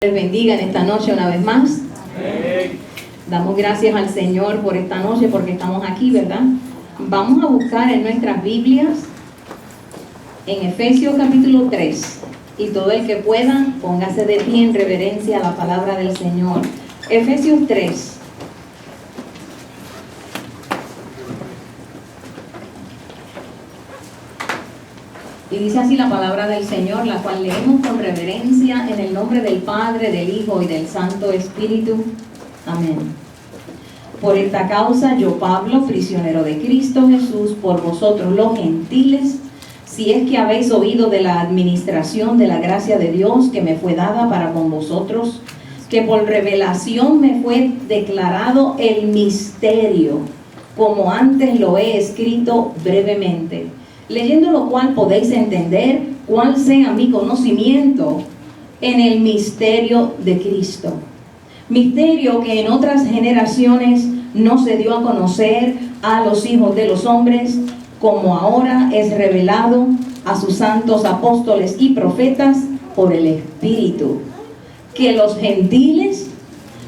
Les bendiga en esta noche una vez más. Damos gracias al Señor por esta noche porque estamos aquí, ¿verdad? Vamos a buscar en nuestras Biblias en Efesios capítulo 3 y todo el que pueda póngase de pie en reverencia a la palabra del Señor. Efesios 3. Y dice así la palabra del Señor, la cual leemos con reverencia en el nombre del Padre, del Hijo y del Santo Espíritu. Amén. Por esta causa yo, Pablo, prisionero de Cristo Jesús, por vosotros los gentiles, si es que habéis oído de la administración de la gracia de Dios que me fue dada para con vosotros, que por revelación me fue declarado el misterio, como antes lo he escrito brevemente, leyendo lo cual podéis entender cuál sea mi conocimiento en el misterio de Cristo. Misterio que en otras generaciones no se dio a conocer a los hijos de los hombres, como ahora es revelado a sus santos apóstoles y profetas por el Espíritu, que los gentiles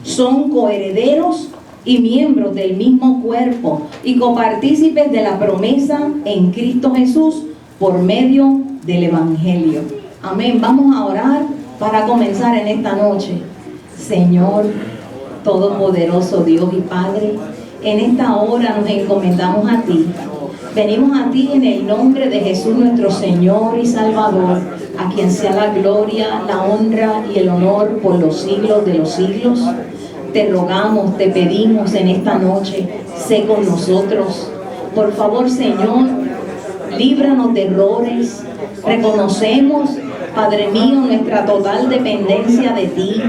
son coherederos y miembros del mismo cuerpo y copartícipes de la promesa en Cristo Jesús por medio del Evangelio. Amén. Vamos a orar para comenzar en esta noche. Señor Todopoderoso, Dios y Padre, en esta hora nos encomendamos a ti. Venimos a ti en el nombre de Jesús nuestro Señor y Salvador, a quien sea la gloria, la honra y el honor por los siglos de los siglos. Te rogamos, te pedimos en esta noche, sé con nosotros. Por favor, Señor, líbranos de errores. Reconocemos, Padre mío, nuestra total dependencia de ti.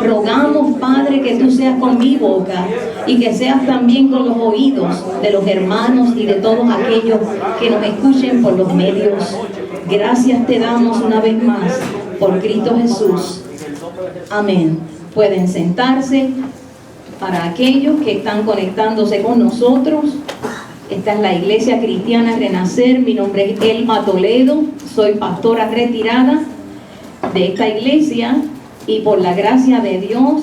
Rogamos, Padre, que tú seas con mi boca y que seas también con los oídos de los hermanos y de todos aquellos que nos escuchen por los medios. Gracias te damos una vez más por Cristo Jesús. Amén. Pueden sentarse. Para aquellos que están conectándose con nosotros, esta es la Iglesia Cristiana Renacer. Mi nombre es Elma Toledo, soy pastora retirada de esta iglesia y por la gracia de Dios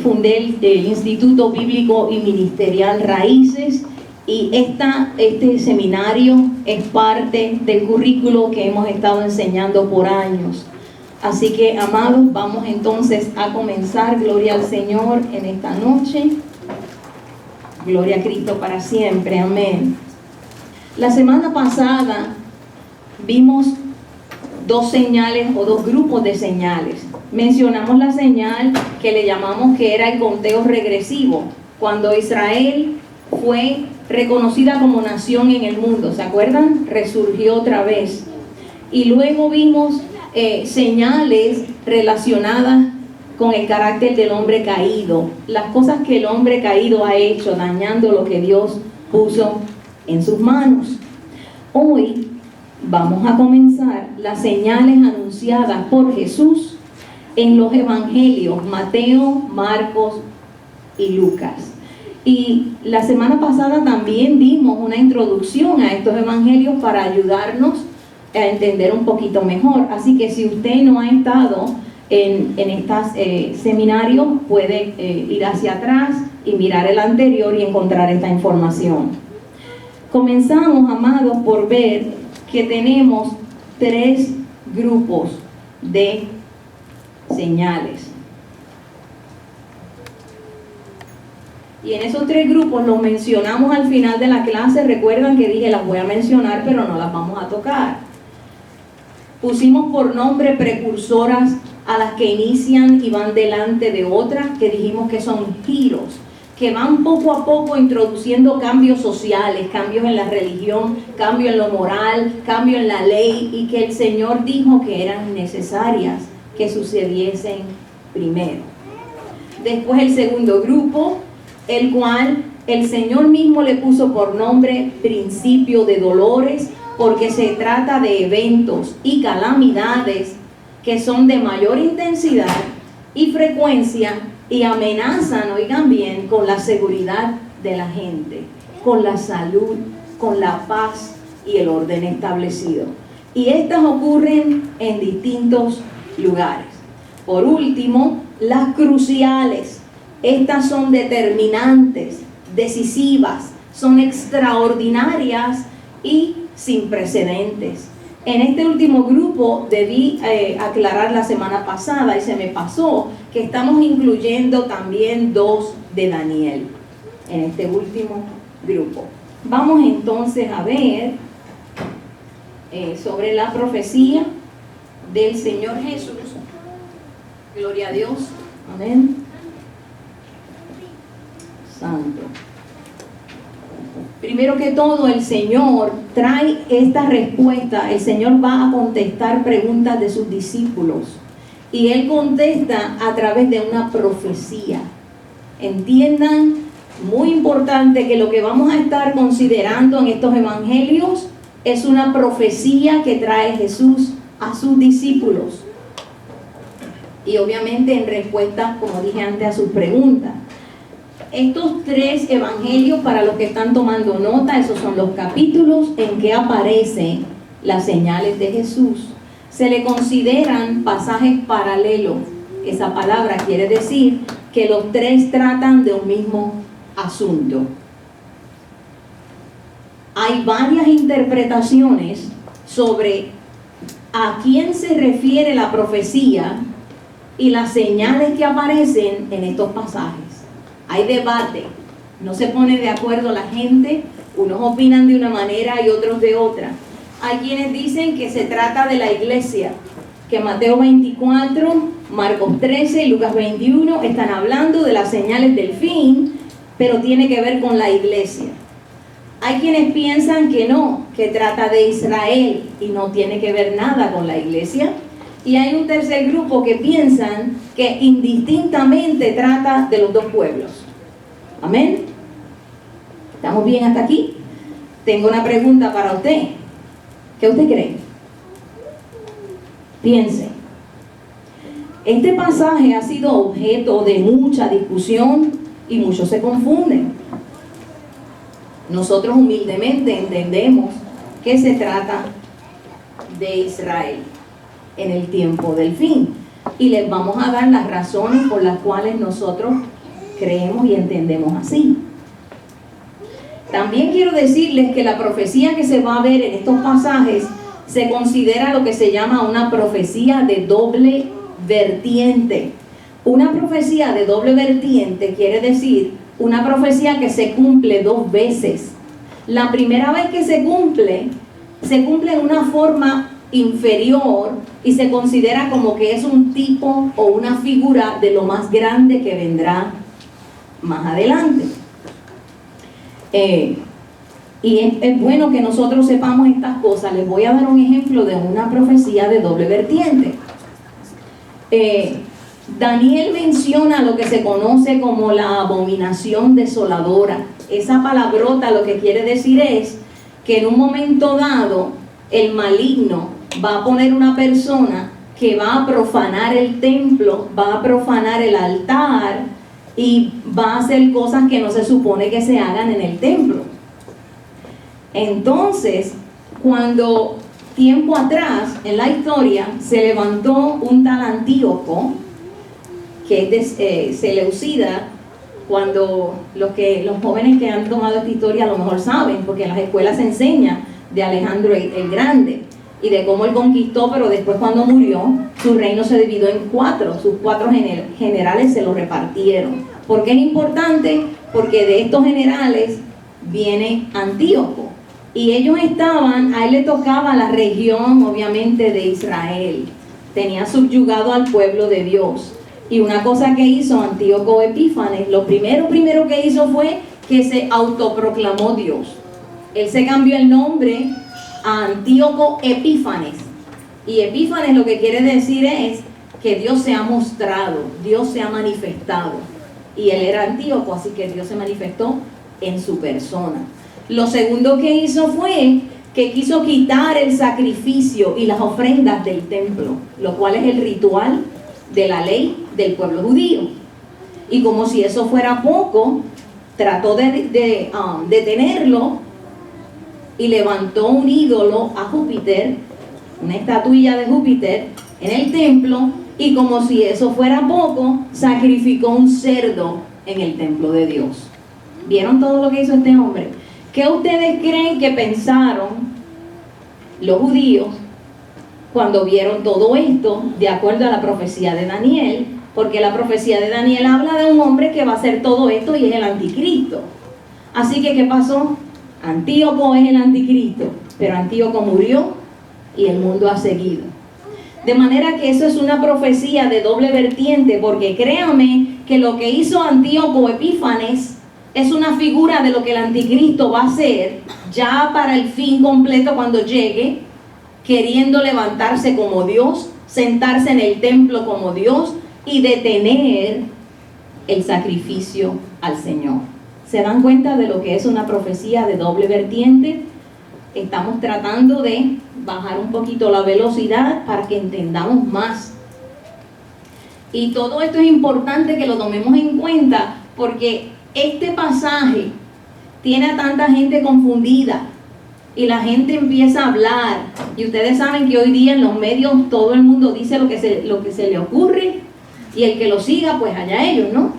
fundé el Instituto Bíblico y Ministerial Raíces, y este seminario es parte del currículo que hemos estado enseñando por años. Así que, amados, vamos entonces a comenzar. Gloria al Señor en esta noche. Gloria a Cristo para siempre. Amén. La semana pasada vimos dos señales o dos grupos de señales. Mencionamos la señal que le llamamos que era el conteo regresivo, cuando Israel fue reconocida como nación en el mundo. ¿Se acuerdan? Resurgió otra vez. Y luego vimos señales relacionadas con el carácter del hombre caído, las cosas que el hombre caído ha hecho, dañando lo que Dios puso en sus manos. Hoy vamos a comenzar las señales anunciadas por Jesús en los evangelios Mateo, Marcos y Lucas. Y la semana pasada también dimos una introducción a estos evangelios para ayudarnos a entender un poquito mejor. Así que si usted no ha estado en estos seminarios, puede ir hacia atrás y mirar el anterior y encontrar esta información. Comenzamos, amados, por ver que tenemos tres grupos de señales. Y en esos tres grupos los mencionamos al final de la clase. Recuerdan que dije las voy a mencionar, pero no las vamos a tocar. Pusimos por nombre precursoras a las que inician y van delante de otras, que dijimos que son giros, que van poco a poco introduciendo cambios sociales, cambios en la religión, cambios en lo moral, cambios en la ley, y que el Señor dijo que eran necesarias que sucediesen primero. Después el segundo grupo, el cual el Señor mismo le puso por nombre principio de dolores, porque se trata de eventos y calamidades que son de mayor intensidad y frecuencia y amenazan, oigan bien, con la seguridad de la gente, con la salud, con la paz y el orden establecido. Y estas ocurren en distintos lugares. Por último, las cruciales. Estas son determinantes, decisivas, son extraordinarias y sin precedentes. En este último grupo debí aclarar la semana pasada y se me pasó que estamos incluyendo también 2 de Daniel en este último grupo. Vamos entonces a ver sobre la profecía del Señor Jesús. Gloria a Dios. Amén. Santo. Primero que todo, el Señor trae esta respuesta. El Señor va a contestar preguntas de sus discípulos. Y Él contesta a través de una profecía. Entiendan, muy importante, que lo que vamos a estar considerando en estos evangelios es una profecía que trae Jesús a sus discípulos. Y obviamente en respuesta, como dije antes, a sus preguntas. Estos 3 evangelios, para los que están tomando nota, esos son los capítulos en que aparecen las señales de Jesús. Se le consideran pasajes paralelos. Esa palabra quiere decir que los 3 tratan de un mismo asunto. Hay varias interpretaciones sobre a quién se refiere la profecía y las señales que aparecen en estos pasajes. Hay debate, no se pone de acuerdo la gente, unos opinan de una manera y otros de otra. Hay quienes dicen que se trata de la iglesia, que Mateo 24, Marcos 13 y Lucas 21 están hablando de las señales del fin, pero tiene que ver con la iglesia. Hay quienes piensan que no, que trata de Israel y no tiene que ver nada con la iglesia. Y hay un tercer grupo que piensan que indistintamente trata de los 2 pueblos. Amén. ¿Estamos bien hasta aquí? Tengo una pregunta para usted. ¿Qué usted cree? Piense. Este pasaje ha sido objeto de mucha discusión y muchos se confunden. Nosotros humildemente entendemos que se trata de Israel en el tiempo del fin. Y les vamos a dar las razones por las cuales nosotros creemos y entendemos así. También quiero decirles que la profecía que se va a ver en estos pasajes se considera lo que se llama una profecía de doble vertiente. Una profecía de doble vertiente quiere decir una profecía que se cumple 2 veces. La primera vez que se cumple en una forma inferior y se considera como que es un tipo o una figura de lo más grande que vendrá más adelante. Y es bueno que nosotros sepamos estas cosas. Les voy a dar un ejemplo de una profecía de doble vertiente. Daniel menciona lo que se conoce como la abominación desoladora. Esa palabrota lo que quiere decir es que en un momento dado el maligno va a poner una persona que va a profanar el templo, va a profanar el altar y va a hacer cosas que no se supone que se hagan en el templo. Entonces, cuando tiempo atrás en la historia se levantó un tal Antíoco, que es de Seleucida, cuando los jóvenes que han tomado esta historia a lo mejor saben, porque en las escuelas se enseña de Alejandro el Grande y de cómo él conquistó, pero después cuando murió, su reino se dividió en 4, sus 4 generales se lo repartieron. ¿Por qué es importante? Porque de estos generales viene Antíoco, y ellos a él le tocaba la región obviamente de Israel, tenía subyugado al pueblo de Dios. Y una cosa que hizo Antíoco Epífanes, lo primero que hizo fue que se autoproclamó Dios. Él se cambió el nombre a Antíoco Epífanes. Y Epífanes lo que quiere decir es que Dios se ha mostrado, Dios se ha manifestado. Y él era Antíoco, así que Dios se manifestó en su persona. Lo segundo que hizo fue que quiso quitar el sacrificio y las ofrendas del templo, lo cual es el ritual de la ley del pueblo judío. Y como si eso fuera poco, trató de detenerlo y levantó un ídolo a Júpiter, una estatuilla de Júpiter en el templo, Y como si eso fuera poco, sacrificó un cerdo en el templo de Dios. ¿Vieron todo lo que hizo este hombre? ¿Qué ustedes creen que pensaron los judíos cuando vieron todo esto, de acuerdo a la profecía de Daniel? Porque la profecía de Daniel habla de un hombre que va a hacer todo esto y es el anticristo. Así que, ¿qué pasó? Antíoco es el anticristo, pero Antíoco murió y el mundo ha seguido. De manera que eso es una profecía de doble vertiente, porque créanme que lo que hizo Antíoco Epífanes es una figura de lo que el anticristo va a hacer ya para el fin completo cuando llegue, queriendo levantarse como Dios, sentarse en el templo como Dios y detener el sacrificio al Señor. ¿Se dan cuenta de lo que es una profecía de doble vertiente? Estamos tratando de bajar un poquito la velocidad para que entendamos más. Y todo esto es importante que lo tomemos en cuenta, porque este pasaje tiene a tanta gente confundida y la gente empieza a hablar. Y ustedes saben que hoy día en los medios todo el mundo dice lo que se le ocurre, y el que lo siga, pues allá ellos, ¿no?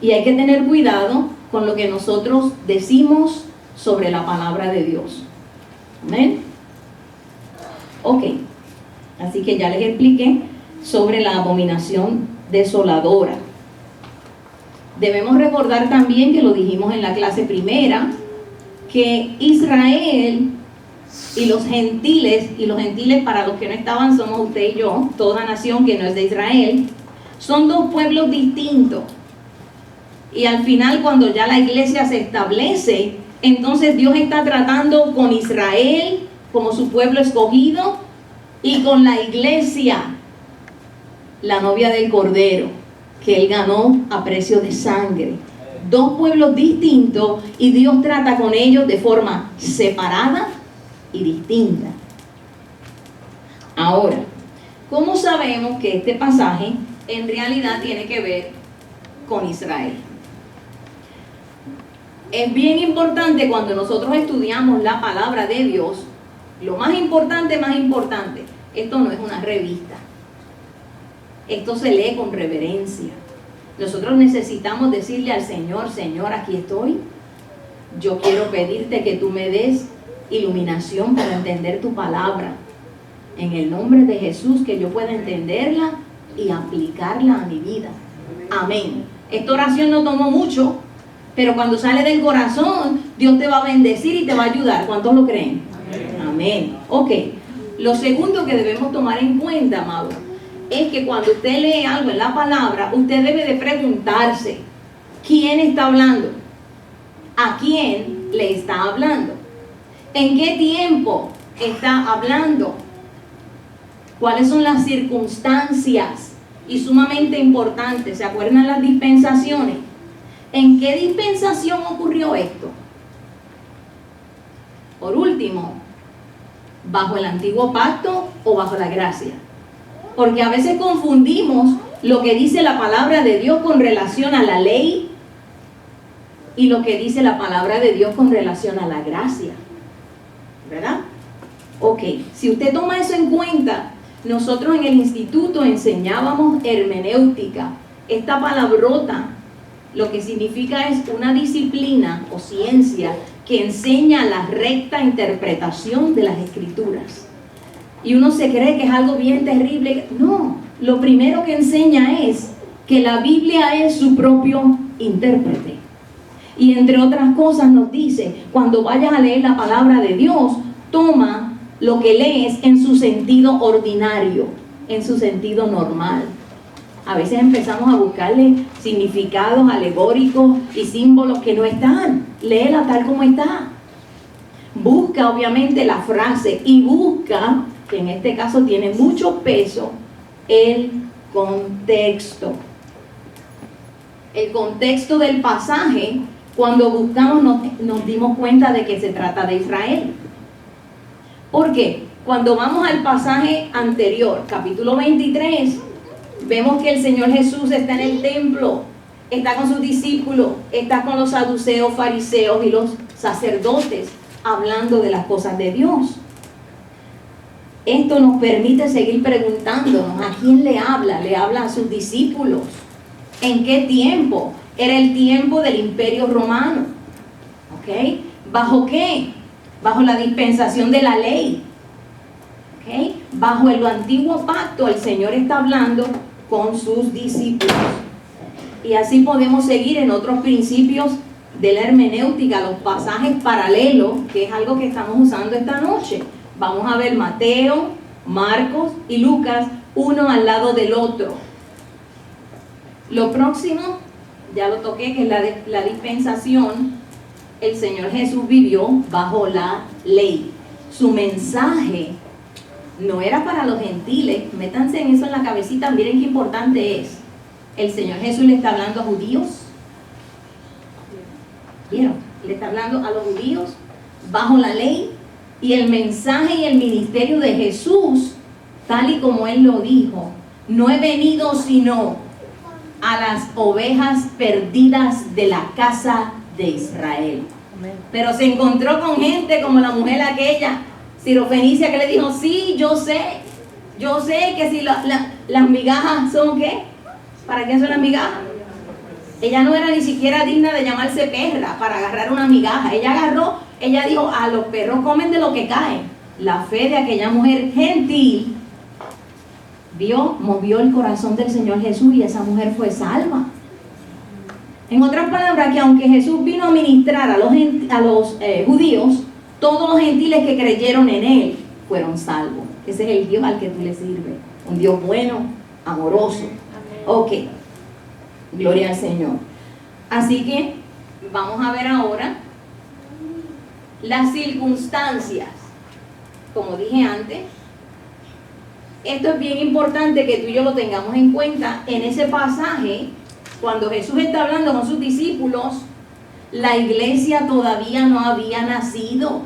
Y hay que tener cuidado con lo que nosotros decimos sobre la palabra de Dios. ¿Amén? Ok, así que ya les expliqué sobre la abominación desoladora. Debemos recordar también que lo dijimos en la clase primera, que Israel y los gentiles para los que no estaban somos usted y yo, toda nación que no es de Israel, son dos pueblos distintos. Y al final, cuando ya la iglesia se establece, entonces Dios está tratando con Israel como su pueblo escogido y con la iglesia, la novia del Cordero, que Él ganó a precio de sangre. Dos pueblos distintos, y Dios trata con ellos de forma separada y distinta. Ahora, ¿cómo sabemos que este pasaje en realidad tiene que ver con Israel? Es bien importante cuando nosotros estudiamos la palabra de Dios, lo más importante, esto no es una revista. Esto se lee con reverencia. Nosotros necesitamos decirle al Señor: Señor, aquí estoy. Yo quiero pedirte que tú me des iluminación para entender tu palabra. En el nombre de Jesús, que yo pueda entenderla y aplicarla a mi vida. Amén. Esta oración no tomó mucho, pero cuando sale del corazón, Dios te va a bendecir y te va a ayudar. ¿Cuántos lo creen? Amén. Ok. Lo segundo que debemos tomar en cuenta, amado, es que cuando usted lee algo en la palabra, usted debe de preguntarse: ¿quién está hablando? ¿A quién le está hablando? ¿En qué tiempo está hablando? ¿Cuáles son las circunstancias? Y sumamente importante, ¿se acuerdan las dispensaciones? ¿En qué dispensación ocurrió esto? Por último, ¿bajo el antiguo pacto o bajo la gracia? Porque a veces confundimos lo que dice la palabra de Dios con relación a la ley y lo que dice la palabra de Dios con relación a la gracia, ¿verdad? Ok, si usted toma eso en cuenta, nosotros en el instituto enseñábamos hermenéutica. Esta palabrota lo que significa es una disciplina o ciencia que enseña la recta interpretación de las escrituras. Y uno se cree que es algo bien terrible. No, lo primero que enseña es que la Biblia es su propio intérprete. Y entre otras cosas nos dice: cuando vayas a leer la palabra de Dios, toma lo que lees en su sentido ordinario, en su sentido normal. A veces empezamos a buscarle significados alegóricos y símbolos que no están. Léela tal como está. Busca obviamente la frase y busca, que en este caso tiene mucho peso, el contexto. El contexto del pasaje, cuando buscamos nos dimos cuenta de que se trata de Israel. ¿Por qué? Cuando vamos al pasaje anterior, capítulo 23, vemos que el Señor Jesús está en el templo, está con sus discípulos, está con los saduceos, fariseos y los sacerdotes, hablando de las cosas de Dios. esto nos permite seguir preguntándonos a quién le habla. Le habla a sus discípulos. ¿En qué tiempo? Era el tiempo del Imperio Romano. ¿Ok? ¿Bajo qué? Bajo la dispensación de la ley. ¿Ok? Bajo el antiguo pacto, el Señor está hablando con sus discípulos. Y así podemos seguir en otros principios de la hermenéutica, los pasajes paralelos, que es algo que estamos usando esta noche. Vamos a ver Mateo, Marcos y Lucas, uno al lado del otro. Lo próximo, ya lo toqué, que es la dispensación. El Señor Jesús vivió bajo la ley. Su mensaje no era para los gentiles. Métanse en eso en la cabecita, miren qué importante es. El Señor Jesús le está hablando a judíos. ¿Vieron? Le está hablando a los judíos bajo la ley. Y el mensaje y el ministerio de Jesús, tal y como Él lo dijo, no he venido sino a las ovejas perdidas de la casa de Israel. Pero se encontró con gente como la mujer aquella, Sirofenicia, que le dijo, sí, yo sé que si las migajas son ¿qué? ¿Para qué son las migajas? Ella no era ni siquiera digna de llamarse perra para agarrar una migaja. Ella dijo, a los perros comen de lo que cae. La fe de aquella mujer gentil movió el corazón del Señor Jesús y esa mujer fue salva. En otras palabras, que aunque Jesús vino a ministrar a los judíos, todos los gentiles que creyeron en Él fueron salvos. Ese es el Dios al que tú le sirves. Un Dios bueno, amoroso. Ok. Gloria al Señor. Así que vamos a ver ahora las circunstancias. Como dije antes, esto es bien importante que tú y yo lo tengamos en cuenta. En ese pasaje, cuando Jesús está hablando con sus discípulos, la iglesia todavía no había nacido.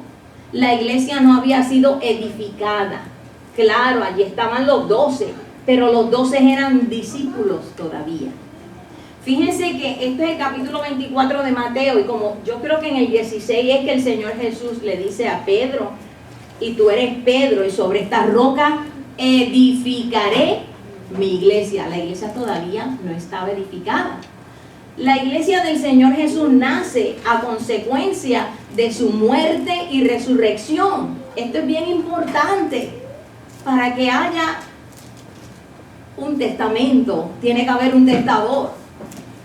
La iglesia no había sido edificada. Claro, allí estaban los 12, pero los 12 eran discípulos todavía. Fíjense que este es el capítulo 24 de Mateo, y como yo creo que en el 16 es que el Señor Jesús le dice a Pedro, y tú eres Pedro, y sobre esta roca edificaré mi iglesia. La iglesia todavía no estaba edificada. La iglesia del Señor Jesús nace a consecuencia de su muerte y resurrección. Esto es bien importante. Para que haya un testamento, tiene que haber un testador.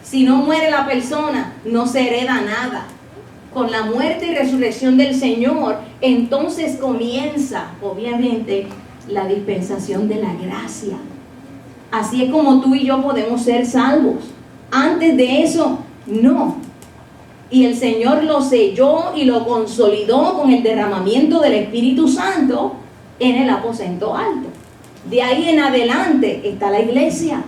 Si no muere la persona, no se hereda nada. Con la muerte y resurrección del Señor, entonces comienza, obviamente, la dispensación de la gracia. Así es como tú y yo podemos ser salvos. Antes de eso, no. Y el Señor lo selló y lo consolidó con el derramamiento del Espíritu Santo en el aposento alto. De ahí en adelante está la iglesia.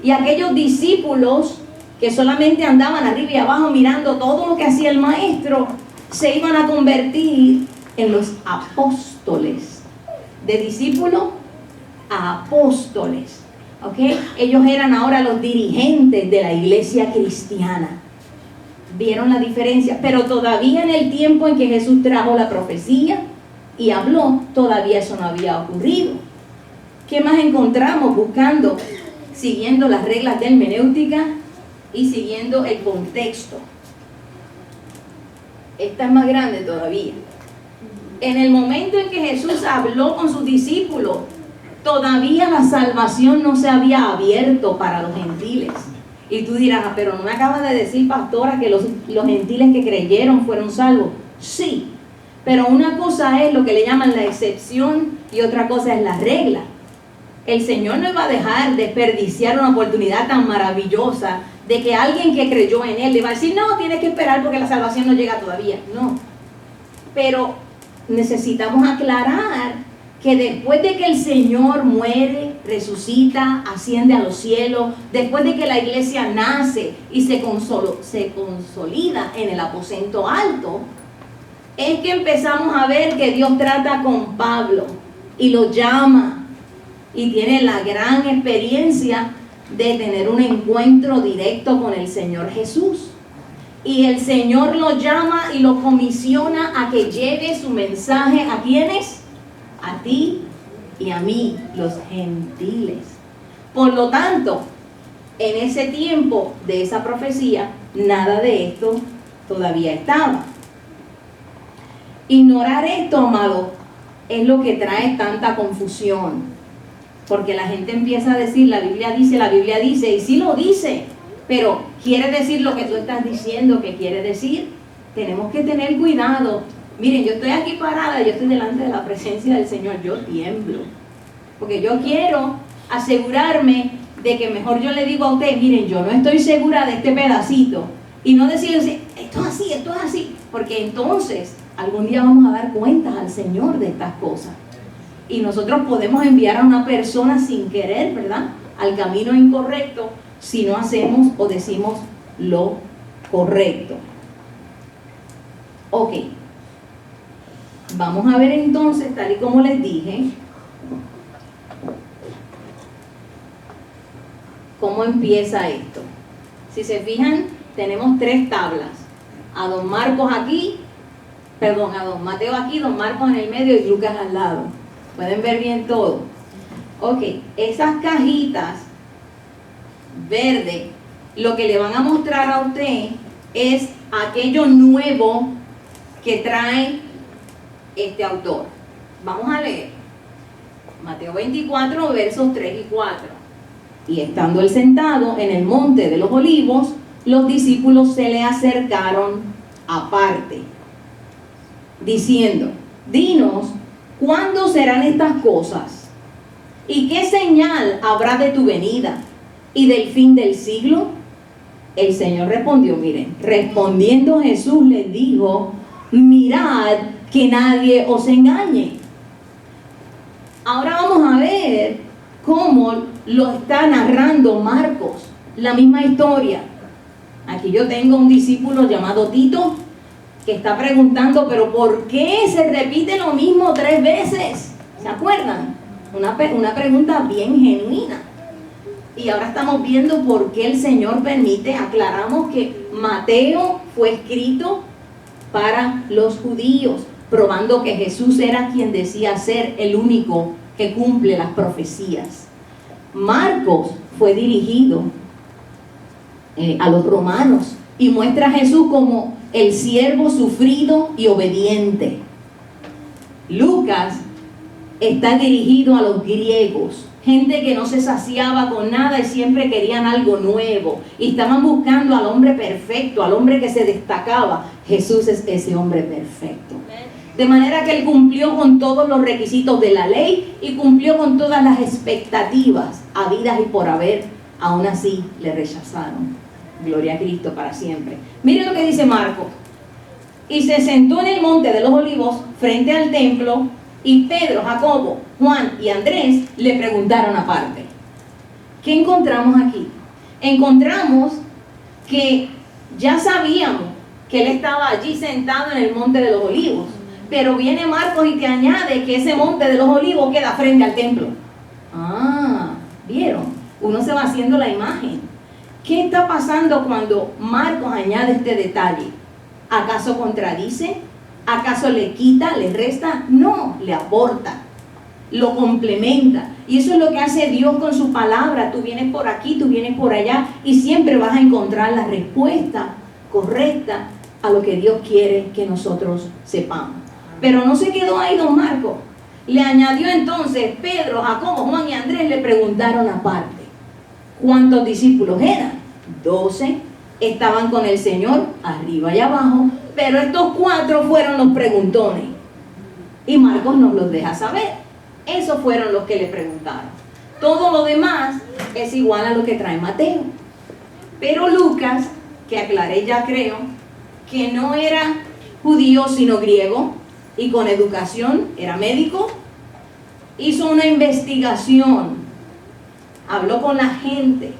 Y aquellos discípulos que solamente andaban arriba y abajo mirando todo lo que hacía el maestro, se iban a convertir en los apóstoles. De discípulos a apóstoles. ¿Okay? Ellos eran ahora los dirigentes de la iglesia cristiana. ¿Vieron la diferencia? Pero todavía en el tiempo en que Jesús trajo la profecía y habló, todavía eso no había ocurrido. ¿Qué más encontramos buscando? Siguiendo las reglas de hermenéutica y siguiendo el contexto. Esta es más grande todavía. En el momento en que Jesús habló con sus discípulos, todavía la salvación no se había abierto para los gentiles. Y tú dirás, pero no me acaba de decir, pastora, que los gentiles que creyeron fueron salvos. Sí, pero una cosa es lo que le llaman la excepción y otra cosa es la regla. El Señor no iba a dejar desperdiciar una oportunidad tan maravillosa de que alguien que creyó en Él le va a decir, no, tienes que esperar porque la salvación no llega todavía. No, pero necesitamos aclarar que después de que el Señor muere, resucita, asciende a los cielos, después de que la iglesia nace y se consolida en el aposento alto, es que empezamos a ver que Dios trata con Pablo y lo llama y tiene la gran experiencia de tener un encuentro directo con el Señor Jesús. Y el Señor lo llama y lo comisiona a que lleve su mensaje a ¿quiénes? A ti y a mí, los gentiles. Por lo tanto, en ese tiempo de esa profecía, nada de esto todavía estaba. Ignorar esto, amado, es lo que trae tanta confusión. Porque la gente empieza a decir, la Biblia dice, y sí lo dice, pero ¿quiere decir lo que tú estás diciendo que quiere decir? Tenemos que tener cuidado. Miren, yo estoy aquí parada, yo estoy delante de la presencia del Señor, yo tiemblo. Porque yo quiero asegurarme de que mejor yo le digo a usted, miren, yo no estoy segura de este pedacito. Y no decirle, esto es así. Porque entonces, algún día vamos a dar cuentas al Señor de estas cosas. Y nosotros podemos enviar a una persona sin querer, ¿verdad?, al camino incorrecto si no hacemos o decimos lo correcto. Ok. Vamos a ver entonces, tal y como les dije, cómo empieza esto. Si se fijan, tenemos 3 tablas. A don Marcos aquí, a don Mateo aquí, don Marcos en el medio y Lucas al lado. Pueden ver bien todo. Ok, esas cajitas verdes, lo que le van a mostrar a usted es aquello nuevo que trae este autor. Vamos a leer Mateo 24, versos 3 y 4. Y estando él sentado en el monte de los olivos, los discípulos se le acercaron aparte, diciendo, dinos, ¿cuándo serán estas cosas? ¿Y qué señal habrá de tu venida y del fin del siglo? El Señor respondió, miren, respondiendo Jesús les dijo, mirad que nadie os engañe. Ahora vamos a ver cómo lo está narrando Marcos, la misma historia. Aquí yo tengo un discípulo llamado Tito que está preguntando, pero ¿por qué se repite lo mismo 3 veces? ¿Se acuerdan? Una pregunta bien genuina. Y ahora estamos viendo por qué el Señor permite. Aclaramos que Mateo fue escrito para los judíos, probando que Jesús era quien decía ser el único que cumple las profecías. Marcos fue dirigido a los romanos y muestra a Jesús como el siervo sufrido y obediente. Lucas está dirigido a los griegos, gente que no se saciaba con nada y siempre querían algo nuevo y estaban buscando al hombre perfecto, al hombre que se destacaba. Jesús es ese hombre perfecto. De manera que él cumplió con todos los requisitos de la ley y cumplió con todas las expectativas habidas y por haber. Aún así le rechazaron. Gloria a Cristo para siempre. Miren lo que dice Marcos. Y se sentó en el monte de los olivos frente al templo, y Pedro, Jacobo, Juan y Andrés le preguntaron aparte. ¿Qué encontramos aquí? Encontramos que ya sabíamos que él estaba allí sentado en el monte de los olivos, pero viene Marcos y te añade que ese monte de los olivos queda frente al templo. ¿Vieron? Uno se va haciendo la imagen. ¿Qué está pasando cuando Marcos añade este detalle? ¿Acaso contradice? ¿Acaso le quita, le resta? No, le aporta, lo complementa. Y eso es lo que hace Dios con su palabra. Tú vienes por aquí, tú vienes por allá y siempre vas a encontrar la respuesta correcta a lo que Dios quiere que nosotros sepamos. Pero no se quedó ahí don Marcos. Le añadió entonces Pedro, Jacobo, Juan y Andrés le preguntaron aparte. ¿Cuántos discípulos eran? 12. Estaban con el Señor arriba y abajo, pero estos 4 fueron los preguntones. Y Marcos nos los deja saber. Esos fueron los que le preguntaron. Todo lo demás es igual a lo que trae Mateo. Pero Lucas, que aclaré ya creo, que no era judío sino griego, y con educación, era médico, hizo una investigación, habló con la gente,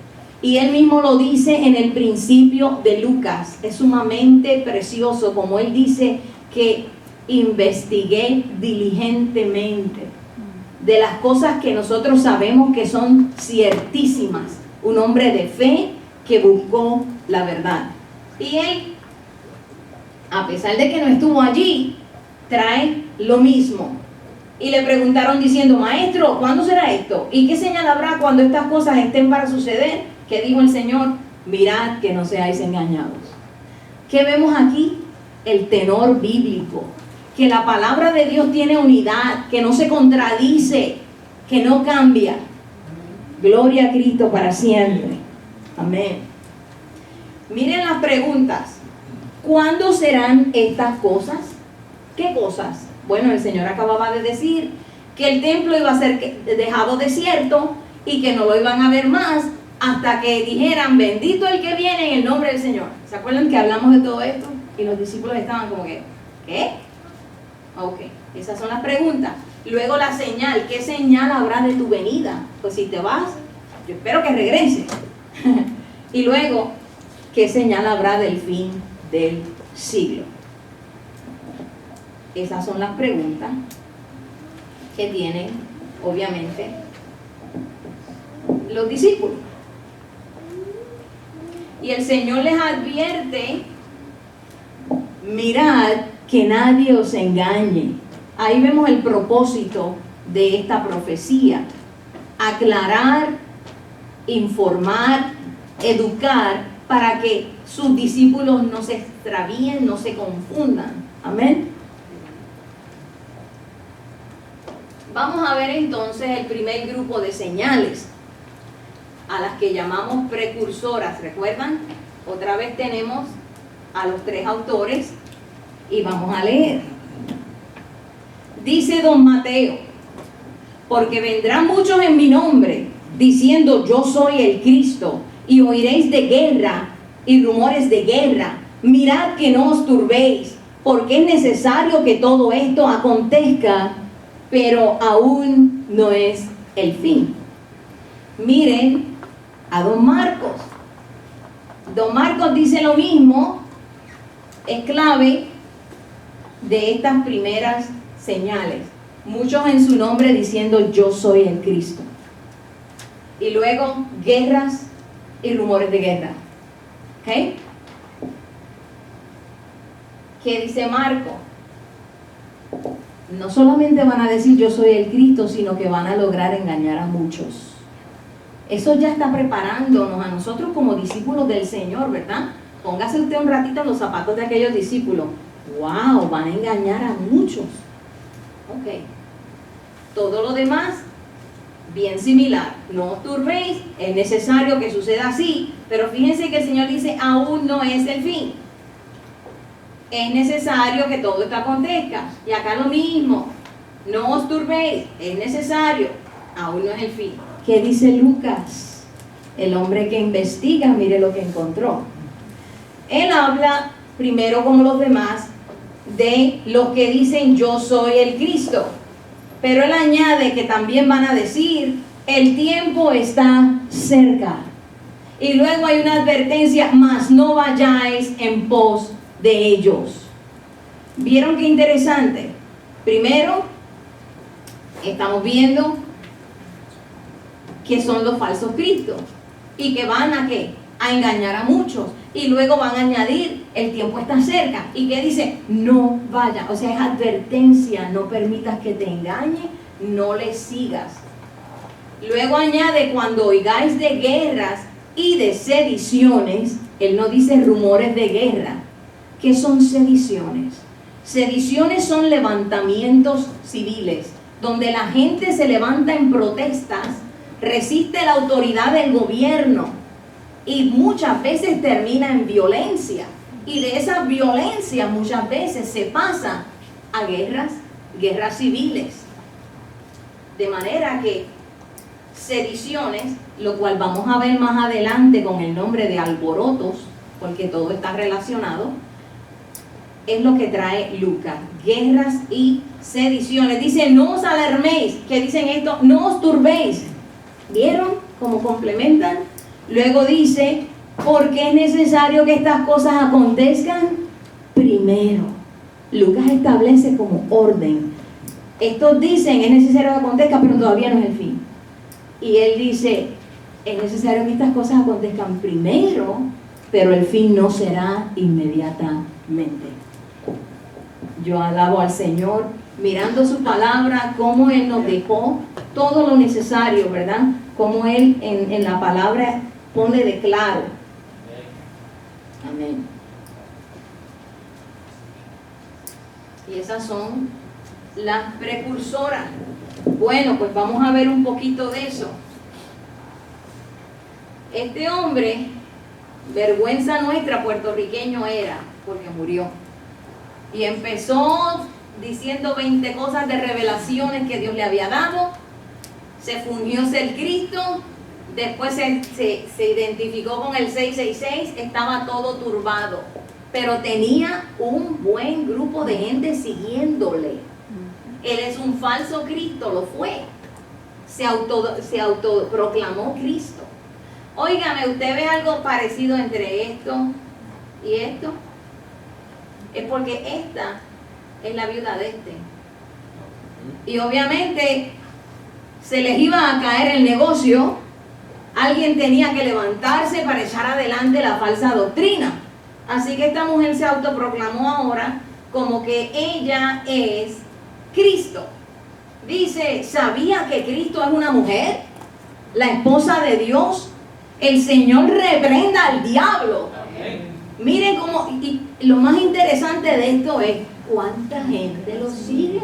y él mismo lo dice en el principio de Lucas. Es sumamente precioso, como él dice que investigué diligentemente de las cosas que nosotros sabemos que son ciertísimas. Un hombre de fe que buscó la verdad. Y él, a pesar de que no estuvo allí, trae lo mismo. Y le preguntaron diciendo: Maestro, ¿cuándo será esto? ¿Y qué señal habrá cuando estas cosas estén para suceder? ¿Qué dijo el Señor? Mirad que no seáis engañados. ¿Qué vemos aquí? El tenor bíblico. Que la palabra de Dios tiene unidad, que no se contradice, que no cambia. Gloria a Cristo para siempre. Amén. Miren las preguntas. ¿Cuándo serán estas cosas? ¿Qué cosas? Bueno, el Señor acababa de decir que el templo iba a ser dejado desierto y que no lo iban a ver más hasta que dijeran: bendito el que viene en el nombre del Señor. ¿Se acuerdan que hablamos de todo esto? Y los discípulos estaban como que, ¿qué? Ok, esas son las preguntas. Luego la señal. ¿Qué señal habrá de tu venida? Pues si te vas, yo espero que regreses. Y luego, ¿qué señal habrá del fin del siglo? Esas son las preguntas que tienen, obviamente, los discípulos. Y el Señor les advierte: mirad que nadie os engañe. Ahí vemos el propósito de esta profecía: aclarar, informar, educar, para que sus discípulos no se extravíen, no se confundan. Amén. Vamos a ver entonces el primer grupo de señales, a las que llamamos precursoras. ¿Recuerdan? Otra vez tenemos a los tres autores y vamos a leer. Dice don Mateo: porque vendrán muchos en mi nombre, diciendo: yo soy el Cristo, y oiréis de guerra y rumores de guerra. Mirad que no os turbéis, porque es necesario que todo esto acontezca, pero aún no es el fin. Miren a don Marcos. Don Marcos dice lo mismo, es clave de estas primeras señales. Muchos en su nombre diciendo: yo soy el Cristo. Y luego guerras y rumores de guerra. ¿Ok? ¿Qué dice Marcos? No solamente van a decir: yo soy el Cristo, sino que van a lograr engañar a muchos. Eso ya está preparándonos a nosotros como discípulos del Señor, ¿verdad? Póngase usted un ratito en los zapatos de aquellos discípulos. ¡Wow! Van a engañar a muchos. Ok. Todo lo demás, bien similar. No os turbéis, es necesario que suceda así, pero fíjense que el Señor dice: aún no es el fin. Es necesario que todo esto acontezca. Y acá lo mismo: no os turbéis, es necesario, aún no es el fin. ¿Qué dice Lucas? El hombre que investiga, mire lo que encontró. Él habla primero, como los demás, de los que dicen: yo soy el Cristo. Pero él añade que también van a decir: el tiempo está cerca. Y luego hay una advertencia: mas no vayáis en pos de ellos. ¿Vieron qué interesante? Primero, estamos viendo que son los falsos cristos y que van a ¿qué? A engañar a muchos. Y luego van a añadir: el tiempo está cerca. ¿Y qué dice? No vaya. O sea, es advertencia: no permitas que te engañe, no le sigas. Luego añade: cuando oigáis de guerras y de sediciones. Él no dice rumores de guerra. ¿Qué son sediciones? Sediciones son levantamientos civiles, donde la gente se levanta en protestas, resiste la autoridad del gobierno y muchas veces termina en violencia. Y de esa violencia muchas veces se pasa a guerras civiles. De manera que sediciones, lo cual vamos a ver más adelante con el nombre de alborotos, porque todo está relacionado, es lo que trae Lucas: guerras y sediciones. Dice: no os alarméis. ¿Qué dicen esto? No os turbéis. ¿Vieron cómo complementan? Luego dice: porque es necesario que estas cosas acontezcan primero. Lucas establece como orden. Estos dicen: es necesario que acontezca, pero todavía no es el fin. Y él dice: es necesario que estas cosas acontezcan primero, pero el fin no será inmediatamente. Yo alabo al Señor mirando su palabra, cómo Él nos dejó todo lo necesario, ¿verdad? Cómo Él en la palabra pone de claro. Amén. Y esas son las precursoras. Bueno, pues vamos a ver un poquito de eso. Este hombre, vergüenza nuestra, puertorriqueño era, porque murió. Y empezó diciendo 20 cosas de revelaciones que Dios le había dado. Se fingió ser Cristo. Después se identificó con el 666. Estaba todo turbado. Pero tenía un buen grupo de gente siguiéndole. Él es un falso Cristo, lo fue. Se autoproclamó Cristo. Óigame, ¿usted ve algo parecido entre esto y esto? Es porque esta es la viuda de este. Y obviamente se les iba a caer el negocio. Alguien tenía que levantarse para echar adelante la falsa doctrina. Así que esta mujer se autoproclamó ahora como que ella es Cristo. Dice, ¿sabía que Cristo es una mujer? La esposa de Dios. El Señor reprenda al diablo. Amén. Miren cómo, y lo más interesante de esto es cuánta gente lo sigue.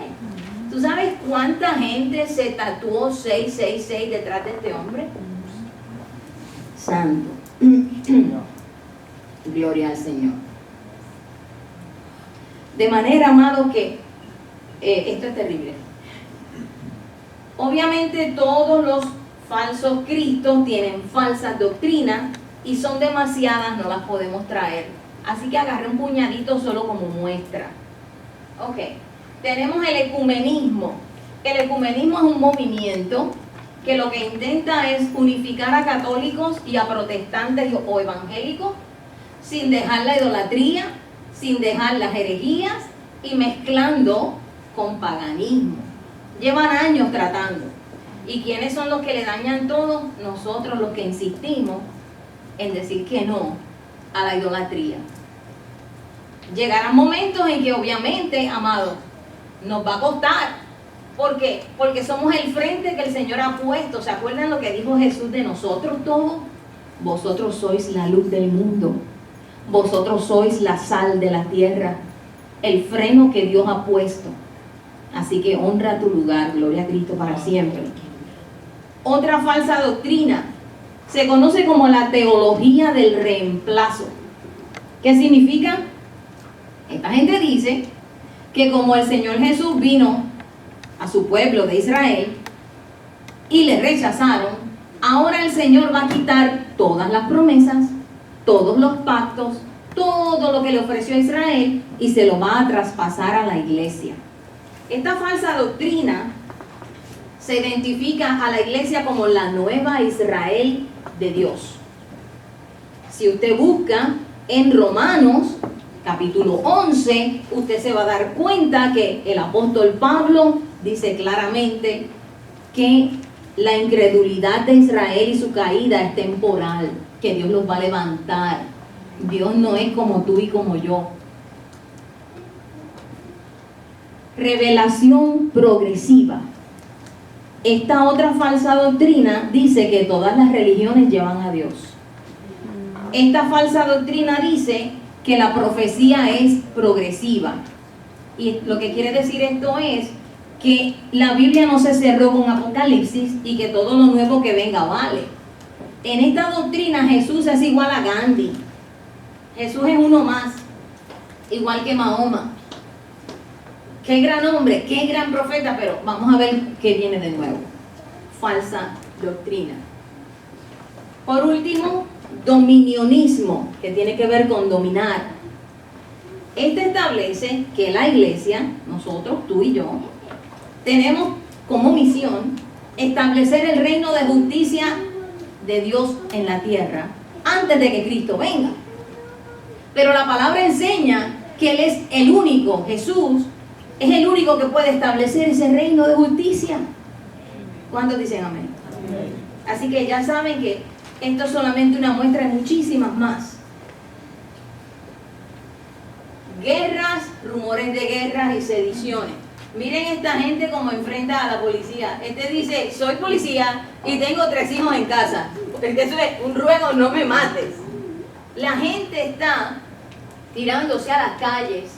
¿Tú sabes cuánta gente se tatuó 666 detrás de este hombre? Santo. Gloria al Señor. De manera, amado, que esto es terrible. Obviamente todos los falsos cristos tienen falsas doctrinas y son demasiadas, no las podemos traer. Así que agarré un puñadito solo como muestra. Ok, tenemos el ecumenismo. El ecumenismo es un movimiento que lo que intenta es unificar a católicos y a protestantes o evangélicos sin dejar la idolatría, sin dejar las herejías y mezclando con paganismo. Llevan años tratando. ¿Y quiénes son los que le dañan todo? Nosotros, los que insistimos en decir que no a la idolatría. Llegarán momentos en que obviamente, amados, nos va a costar. ¿Por qué? Porque somos el frente que el Señor ha puesto. ¿Se acuerdan lo que dijo Jesús de nosotros todos? Vosotros sois la luz del mundo. Vosotros sois la sal de la tierra. El freno que Dios ha puesto. Así que honra tu lugar, gloria a Cristo para siempre. Otra falsa doctrina se conoce como la teología del reemplazo. ¿Qué significa? Esta gente dice que como el Señor Jesús vino a su pueblo de Israel y le rechazaron, ahora el Señor va a quitar todas las promesas, todos los pactos, todo lo que le ofreció a Israel y se lo va a traspasar a la iglesia. Esta falsa doctrina se identifica a la iglesia como la nueva Israel de Dios. Si usted busca en Romanos capítulo 11, usted se va a dar cuenta que el apóstol Pablo dice claramente que la incredulidad de Israel y su caída es temporal, que Dios los va a levantar. Dios no es como tú y como yo. Revelación progresiva. Esta otra falsa doctrina dice que todas las religiones llevan a Dios. Esta falsa doctrina dice que la profecía es progresiva. Y lo que quiere decir esto es que la Biblia no se cerró con Apocalipsis y que todo lo nuevo que venga vale. En esta doctrina Jesús es igual a Gandhi. Jesús es uno más, igual que Mahoma. Qué gran hombre, qué gran profeta, pero vamos a ver qué viene de nuevo. Falsa doctrina. Por último, dominionismo, que tiene que ver con dominar. Este establece que la iglesia, nosotros, tú y yo, tenemos como misión establecer el reino de justicia de Dios en la tierra antes de que Cristo venga. Pero la palabra enseña que Él es el único, Jesús es el único que puede establecer ese reino de justicia. ¿Cuántos dicen amén? Amén. Así que ya saben que esto es solamente una muestra de muchísimas más. Guerras, rumores de guerras y sediciones. Miren esta gente como enfrenta a la policía. Este dice, soy policía y tengo 3 hijos en casa. Porque eso es un ruego, no me mates. La gente está tirándose a las calles,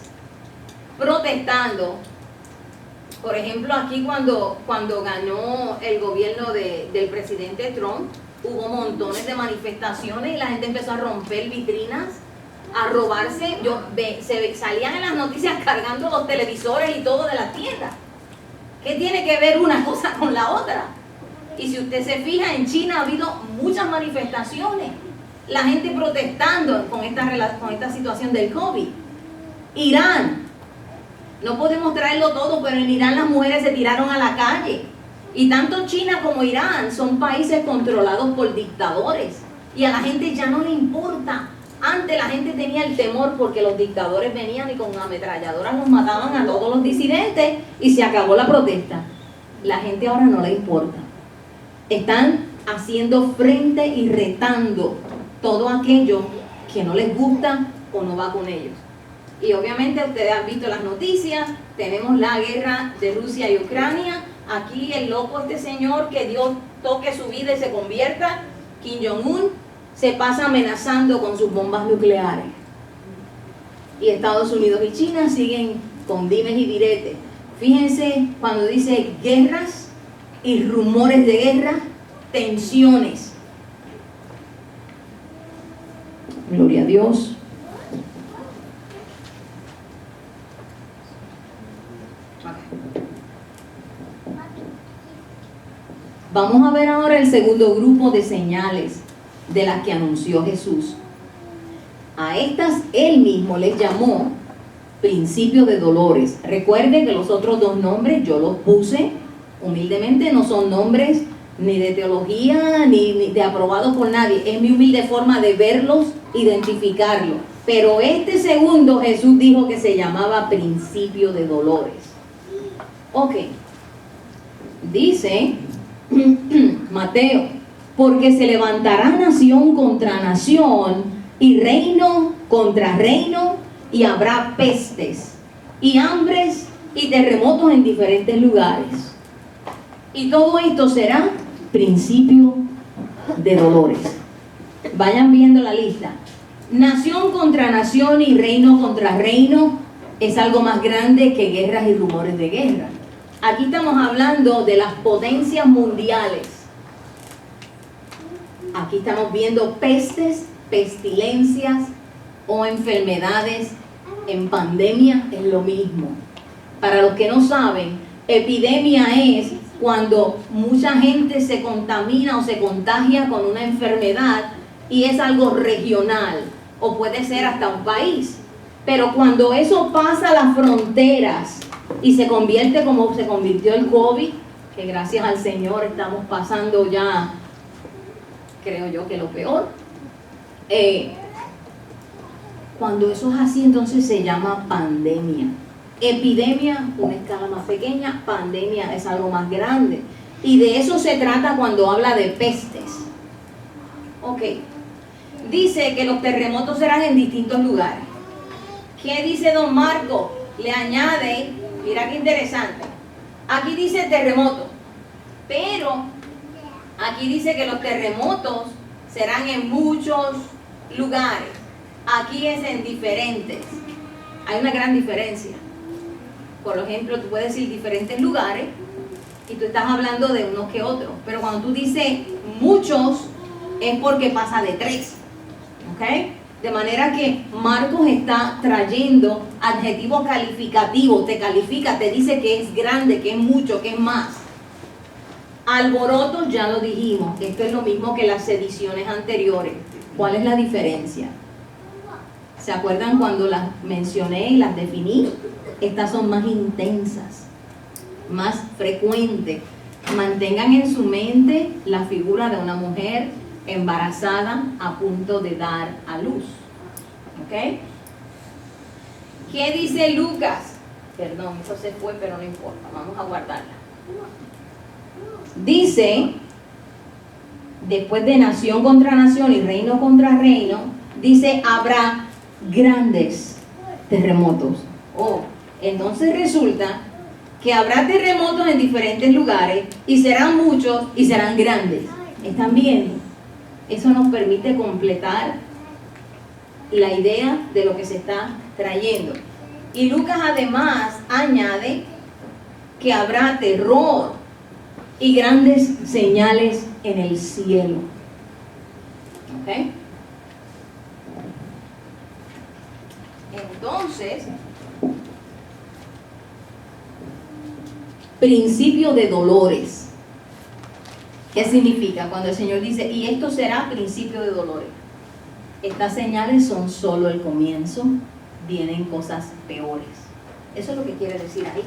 protestando. Por ejemplo, aquí cuando ganó el gobierno del presidente Trump, hubo montones de manifestaciones y la gente empezó a romper vitrinas, a robarse. Salían en las noticias cargando los televisores y todo de las tiendas. ¿Qué tiene que ver una cosa con la otra? Y si usted se fija, en China ha habido muchas manifestaciones, la gente protestando con esta situación del COVID. Irán, no podemos traerlo todo, pero en Irán las mujeres se tiraron a la calle. Y tanto China como Irán son países controlados por dictadores. Y a la gente ya no le importa. Antes la gente tenía el temor porque los dictadores venían y con ametralladoras los mataban a todos los disidentes y se acabó la protesta. La gente ahora no le importa. Están haciendo frente y retando todo aquello que no les gusta o no va con ellos. Y obviamente ustedes han visto las noticias, tenemos la guerra de Rusia y Ucrania. Aquí el loco este señor que Dios toque su vida y se convierta, Kim Jong-un, se pasa amenazando con sus bombas nucleares. Y Estados Unidos y China siguen con dimes y diretes. Fíjense cuando dice guerras y rumores de guerra, tensiones. Gloria a Dios. Vamos a ver ahora el segundo grupo de señales de las que anunció Jesús. A estas él mismo les llamó principio de dolores. Recuerde que los otros 2 nombres yo los puse humildemente, no son nombres ni de teología ni de aprobados por nadie. Es mi humilde forma de verlos, identificarlos. Pero este segundo Jesús dijo que se llamaba principio de dolores. Ok. Dice Mateo, porque se levantará nación contra nación y reino contra reino, y habrá pestes y hambres y terremotos en diferentes lugares. Y todo esto será principio de dolores. Vayan viendo la lista. Nación contra nación y reino contra reino es algo más grande que guerras y rumores de guerra. Aquí estamos hablando de las potencias mundiales. Aquí estamos viendo pestes, pestilencias o enfermedades. En pandemia es lo mismo. Para los que no saben, epidemia es cuando mucha gente se contamina o se contagia con una enfermedad y es algo regional o puede ser hasta un país. Pero cuando eso pasa las fronteras y se convierte como se convirtió el COVID, que gracias al Señor estamos pasando ya, creo yo que lo peor. Cuando eso es así, entonces se llama pandemia. Epidemia, una escala más pequeña, pandemia es algo más grande. Y de eso se trata cuando habla de pestes. Ok. Dice que los terremotos serán en distintos lugares. ¿Qué dice don Marco? Le añade, mira qué interesante. Aquí dice terremoto, pero aquí dice que los terremotos serán en muchos lugares. Aquí es en diferentes. Hay una gran diferencia. Por ejemplo, tú puedes decir diferentes lugares y tú estás hablando de unos que otros. Pero cuando tú dices muchos, es porque pasa de 3. ¿Ok? De manera que Marcos está trayendo adjetivos calificativos. Te califica, te dice que es grande, que es mucho, que es más. Alborotos, ya lo dijimos. Esto es lo mismo que las sediciones anteriores. ¿Cuál es la diferencia? ¿Se acuerdan cuando las mencioné y las definí? Estas son más intensas, más frecuentes. Mantengan en su mente la figura de una mujer embarazada a punto de dar a luz. ¿Ok? ¿Qué dice Lucas? Perdón, eso se fue, pero no importa. Vamos a guardarla. Dice, después de nación contra nación y reino contra reino, dice, habrá grandes terremotos. Entonces resulta que habrá terremotos en diferentes lugares y serán muchos y serán grandes. ¿Están viendo? Eso nos permite completar la idea de lo que se está trayendo. Y Lucas además añade que habrá terror y grandes señales en el cielo. ¿Ok? Entonces, principio de dolores. ¿Qué significa cuando el Señor dice, y esto será principio de dolores? Estas señales son solo el comienzo, vienen cosas peores. Eso es lo que quiere decir ahí.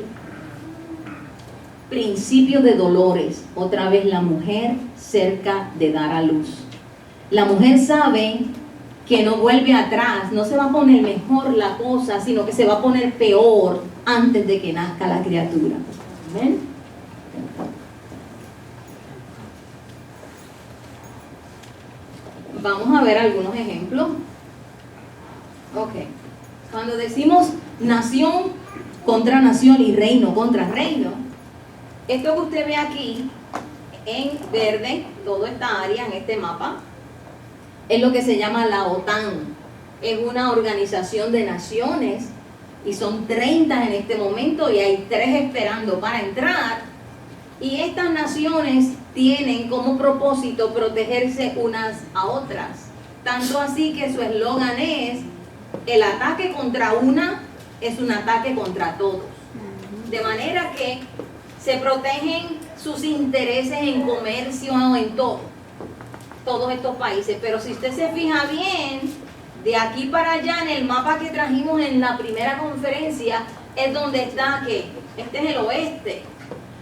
Principio de dolores, otra vez la mujer cerca de dar a luz. La mujer sabe que no vuelve atrás, no se va a poner mejor la cosa, sino que se va a poner peor antes de que nazca la criatura. ¿Ven? Vamos a ver algunos ejemplos. Ok. Cuando decimos nación contra nación y reino contra reino, esto que usted ve aquí en verde, toda esta área en este mapa, es lo que se llama la OTAN. Es una organización de naciones y son 30 en este momento y hay 3 esperando para entrar. Y estas naciones tienen como propósito protegerse unas a otras. Tanto así que su eslogan es, el ataque contra una es un ataque contra todos. De manera que se protegen sus intereses en comercio o en todo, todos estos países. Pero si usted se fija bien, de aquí para allá en el mapa que trajimos en la primera conferencia, es donde está, que este es el oeste.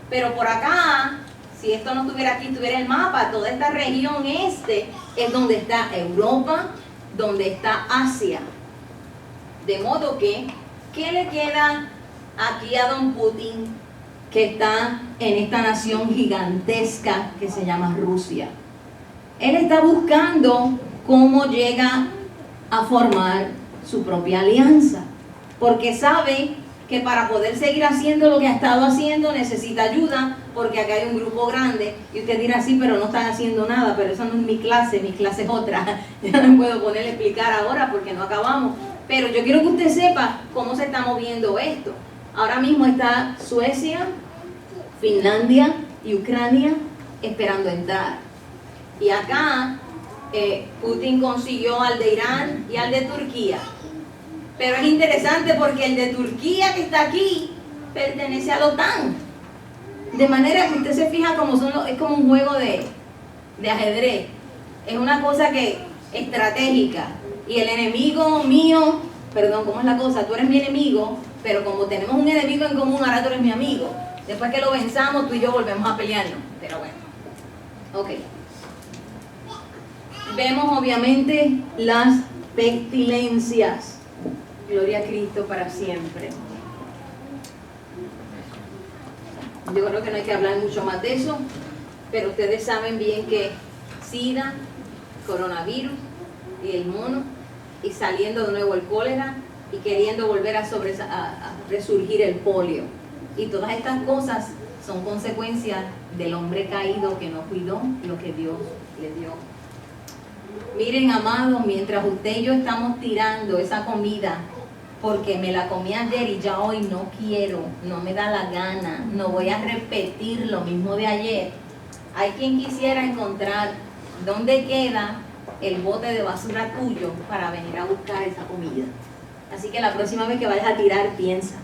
Pero por acá, si esto no estuviera aquí, estuviera el mapa, toda esta región este es donde está Europa, donde está Asia. De modo que, ¿qué le queda aquí a don Putin, que está en esta nación gigantesca que se llama Rusia? Él está buscando cómo llega a formar su propia alianza, porque sabe que para poder seguir haciendo lo que ha estado haciendo necesita ayuda, porque acá hay un grupo grande, y usted dirá, sí, pero no están haciendo nada, pero esa no es mi clase es otra, yo no me puedo poner a explicar ahora porque no acabamos, pero yo quiero que usted sepa cómo se está moviendo esto. Ahora mismo está Suecia, Finlandia y Ucrania esperando entrar, y acá Putin consiguió al de Irán y al de Turquía. Pero es interesante porque el de Turquía que está aquí pertenece a la OTAN. De manera que usted se fija como es como un juego de ajedrez. Es una cosa que estratégica. Y el enemigo mío, perdón, ¿cómo es la cosa? Tú eres mi enemigo, pero como tenemos un enemigo en común, ahora tú eres mi amigo. Después que lo venzamos, tú y yo volvemos a pelearnos. Pero bueno, ok. Vemos obviamente las pestilencias. Gloria a Cristo para siempre. Yo creo que no hay que hablar mucho más de eso, pero ustedes saben bien que SIDA, coronavirus y el mono, y saliendo de nuevo el cólera, y queriendo volver a resurgir el polio. Y todas estas cosas son consecuencias del hombre caído que no cuidó lo que Dios le dio. Miren, amados, mientras usted y yo estamos tirando esa comida, porque me la comí ayer y ya hoy no quiero, no me da la gana, no voy a repetir lo mismo de ayer. Hay quien quisiera encontrar dónde queda el bote de basura tuyo para venir a buscar esa comida. Así que la próxima vez que vayas a tirar, piensa,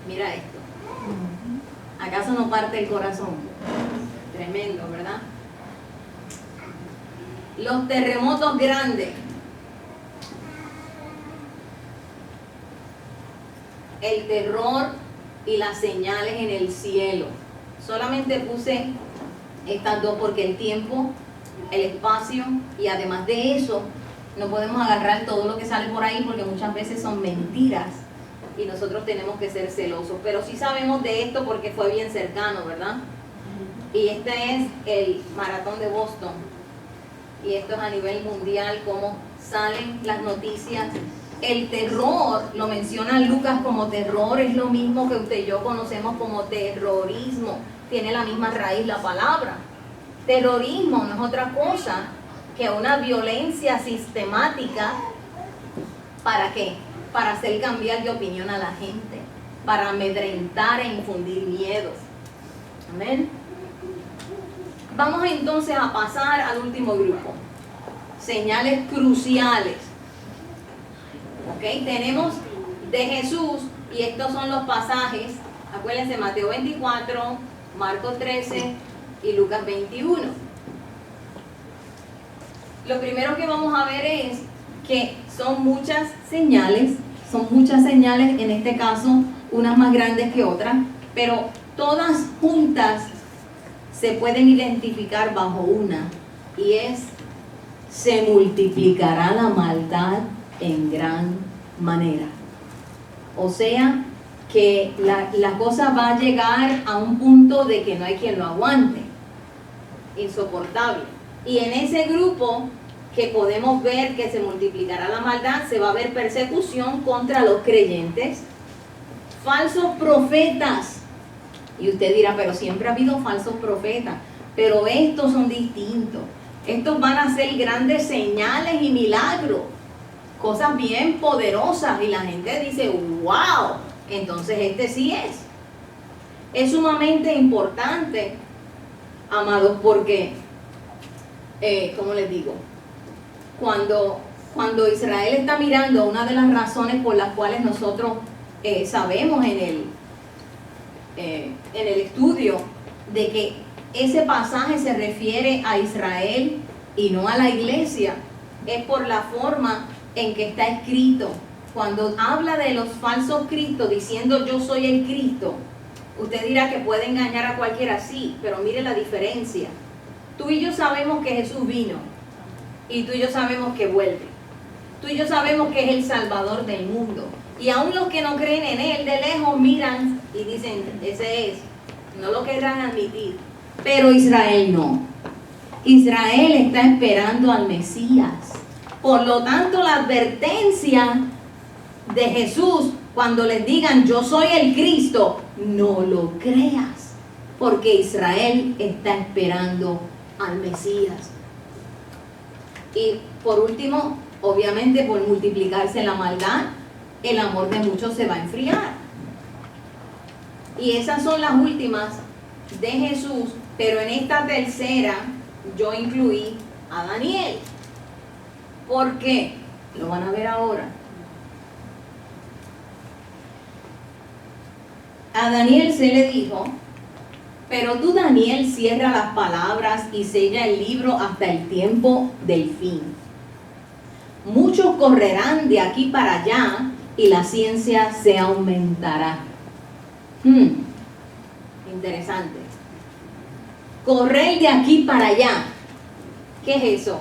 mira esto, ¿acaso no parte el corazón? Tremendo, ¿verdad? Los terremotos grandes. El terror y las señales en el cielo. Solamente puse estas dos porque el tiempo, el espacio, y además de eso, no podemos agarrar todo lo que sale por ahí porque muchas veces son mentiras y nosotros tenemos que ser celosos. Pero sí sabemos de esto porque fue bien cercano, ¿verdad? Y este es el maratón de Boston. Y esto es a nivel mundial, cómo salen las noticias el terror, lo menciona Lucas como terror, es lo mismo que usted y yo conocemos como terrorismo. Tiene la misma raíz la palabra. Terrorismo no es otra cosa que una violencia sistemática. ¿Para qué? Para hacer cambiar de opinión a la gente, para amedrentar e infundir miedos. Amén. Vamos entonces a pasar al último grupo. Señales cruciales. ¿Ok? Tenemos de Jesús, y estos son los pasajes. Acuérdense, Mateo 24, Marcos 13 y Lucas 21. Lo primero que vamos a ver es que son muchas señales, en este caso, unas más grandes que otras, pero todas juntas se pueden identificar bajo una, y es: se multiplicará la maldad en gran manera. O sea, que la cosa va a llegar a un punto de que no hay quien lo aguante, insoportable. Y en ese grupo que podemos ver que se multiplicará la maldad, se va a ver persecución contra los creyentes, falsos profetas. Y usted dirá, pero siempre ha habido falsos profetas, pero estos son distintos. Estos van a ser grandes señales y milagros, cosas bien poderosas, y la gente dice, wow, entonces este sí es. Es sumamente importante, amados, porque, ¿cómo les digo? Cuando Israel está mirando, una de las razones por las cuales nosotros sabemos en el estudio de que ese pasaje se refiere a Israel y no a la iglesia, es por la forma en que está escrito. Cuando habla de los falsos cristos diciendo yo soy el Cristo, usted dirá que puede engañar a cualquiera, sí, pero mire la diferencia. Tú y yo sabemos que Jesús vino, y tú y yo sabemos que vuelve. Tú y yo sabemos que es el Salvador del mundo, y aún los que no creen en Él de lejos miran y dicen, ese es. No lo querrán admitir, pero Israel no. Israel está esperando al Mesías. Por lo tanto, la advertencia de Jesús, cuando les digan yo soy el Cristo, no lo creas, porque Israel está esperando al Mesías. Y por último, obviamente, por multiplicarse la maldad, el amor de muchos se va a enfriar. Y esas son las últimas de Jesús, pero en esta tercera yo incluí a Daniel. ¿Por qué? Lo van a ver ahora. A Daniel se le dijo, pero tú, Daniel, cierra las palabras y sella el libro hasta el tiempo del fin. Muchos correrán de aquí para allá y la ciencia se aumentará. Interesante. Correr de aquí para allá. ¿Qué es eso?